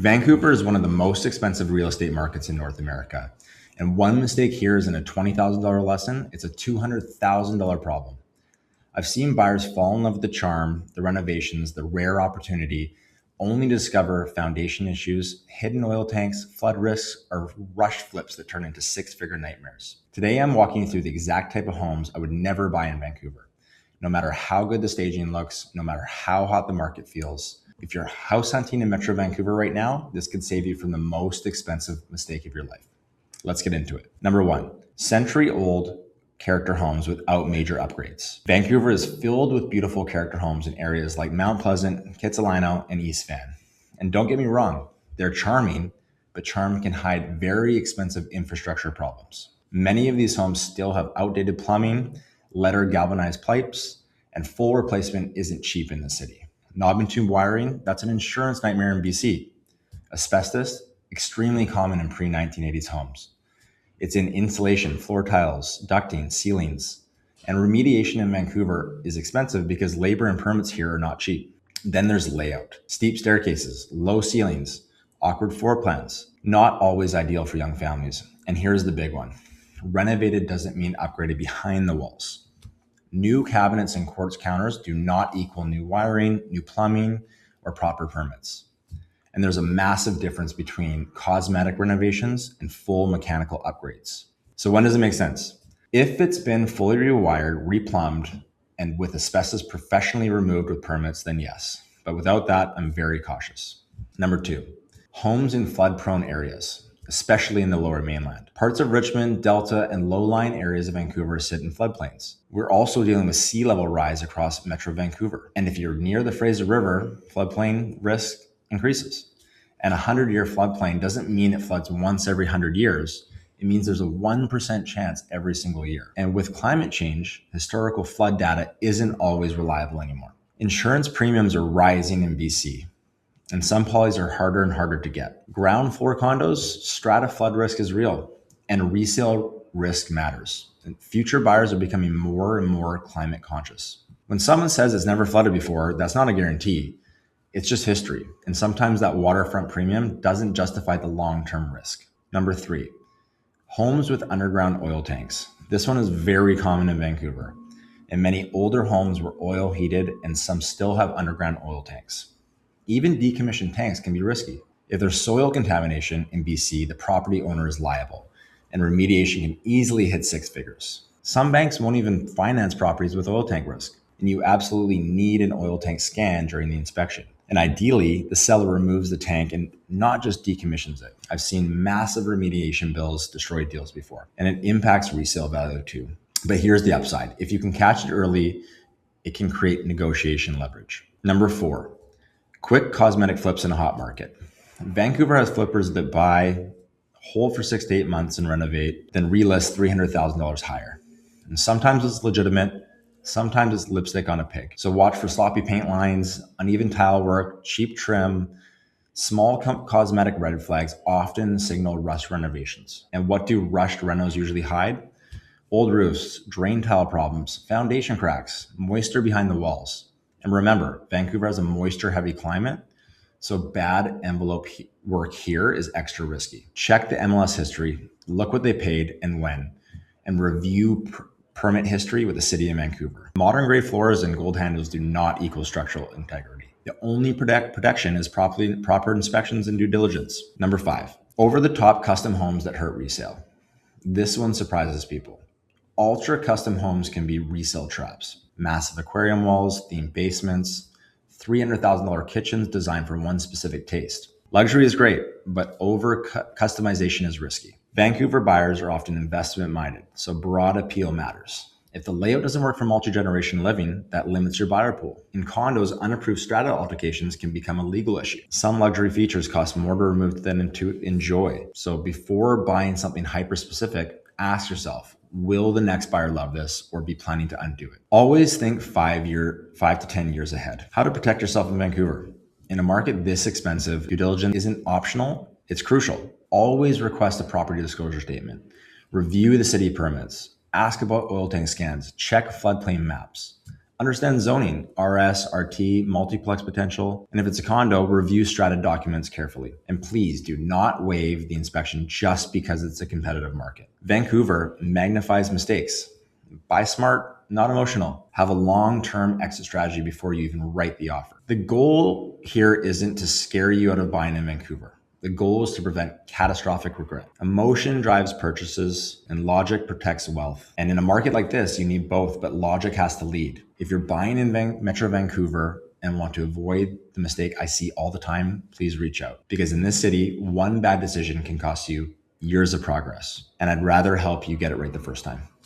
Vancouver is one of the most expensive real estate markets in North America. And one mistake here isn't a $20,000 lesson, it's a $200,000 problem. I've seen buyers fall in love with the charm, the renovations, the rare opportunity, only to discover foundation issues, hidden oil tanks, flood risks, or rush flips that turn into six-figure nightmares. Today, I'm walking you through the exact type of homes I would never buy in Vancouver. No matter how good the staging looks, no matter how hot the market feels, if you're house hunting in Metro Vancouver right now, this could save you from the most expensive mistake of your life. Let's get into it. Number one, century-old character homes without major upgrades. Vancouver is filled with beautiful character homes in areas like Mount Pleasant, Kitsilano, and East Van. And don't get me wrong, they're charming, but charm can hide very expensive infrastructure problems. Many of these homes still have outdated plumbing, lead galvanized pipes, and full replacement isn't cheap in the city. Knob and tube wiring, that's an insurance nightmare in BC. Asbestos, extremely common in pre-1980s homes. It's in insulation, floor tiles, ducting, ceilings. And remediation in Vancouver is expensive because labor and permits here are not cheap. Then there's layout. Steep staircases, low ceilings, awkward floor plans. Not always ideal for young families. And here's the big one. Renovated doesn't mean upgraded behind the walls. New cabinets and quartz counters do not equal new wiring, new plumbing, or proper permits. And there's a massive difference between cosmetic renovations and full mechanical upgrades. So when does it make sense? If it's been fully rewired, replumbed, and with asbestos professionally removed with permits, then yes. But without that, I'm very cautious. Number two, homes in flood-prone areas, especially in the Lower Mainland. Parts of Richmond, Delta, and low-lying areas of Vancouver sit in floodplains. We're also dealing with sea level rise across Metro Vancouver. And if you're near the Fraser River, floodplain risk increases. And a 100-year floodplain doesn't mean it floods once every 100 years. It means there's a 1% chance every single year. And with climate change, historical flood data isn't always reliable anymore. Insurance premiums are rising in BC, and some polys are harder and harder to get. Ground floor condos, strata flood risk is real, and resale risk matters. And future buyers are becoming more and more climate conscious. When someone says it's never flooded before, that's not a guarantee. It's just history, and sometimes that waterfront premium doesn't justify the long-term risk. Number three, homes with underground oil tanks. This one is very common in Vancouver, and many older homes were oil heated and some still have underground oil tanks. Even decommissioned tanks can be risky. If there's soil contamination in BC, the property owner is liable, and remediation can easily hit six figures. Some banks won't even finance properties with oil tank risk, and you absolutely need an oil tank scan during the inspection. And ideally, the seller removes the tank and not just decommissions it. I've seen massive remediation bills destroy deals before, and it impacts resale value too. But here's the upside. If you can catch it early, it can create negotiation leverage. Number four, quick cosmetic flips in a hot market. Vancouver has flippers that buy, hold for 6 to 8 months and renovate, then relist $300,000 higher. And sometimes it's legitimate, sometimes it's lipstick on a pig. So watch for sloppy paint lines, uneven tile work, cheap trim. Small cosmetic red flags often signal rushed renovations. And what do rushed renos usually hide? Old roofs, drain tile problems, foundation cracks, moisture behind the walls. And remember, Vancouver has a moisture-heavy climate, so bad envelope work here is extra risky. Check the MLS history, look what they paid and when, and review permit history with the city of Vancouver. Modern gray floors and gold handles do not equal structural integrity. The only protection is proper inspections and due diligence. Number five, over-the-top custom homes that hurt resale. This one surprises people. Ultra custom homes can be resale traps. Massive aquarium walls, themed basements, $300,000 kitchens designed for one specific taste. Luxury is great, but over-customization is risky. Vancouver buyers are often investment-minded, so broad appeal matters. If the layout doesn't work for multi-generation living, that limits your buyer pool. In condos, unapproved strata altercations can become a legal issue. Some luxury features cost more to remove than to enjoy. So before buying something hyper-specific, ask yourself, will the next buyer love this or be planning to undo it? Always think 5 to 10 years ahead. How to protect yourself in Vancouver. In a market this expensive, due diligence isn't optional, it's crucial. Always request a property disclosure statement. Review the city permits. Ask about oil tank scans. Check floodplain maps. Understand zoning, RS, RT, multiplex potential, and if it's a condo, review strata documents carefully. And please do not waive the inspection just because it's a competitive market. Vancouver magnifies mistakes. Buy smart, not emotional. Have a long-term exit strategy before you even write the offer. The goal here isn't to scare you out of buying in Vancouver. The goal is to prevent catastrophic regret. Emotion drives purchases and logic protects wealth. And in a market like this, you need both, but logic has to lead. If you're buying in Metro Vancouver and want to avoid the mistake I see all the time, please reach out. Because in this city, one bad decision can cost you years of progress. And I'd rather help you get it right the first time.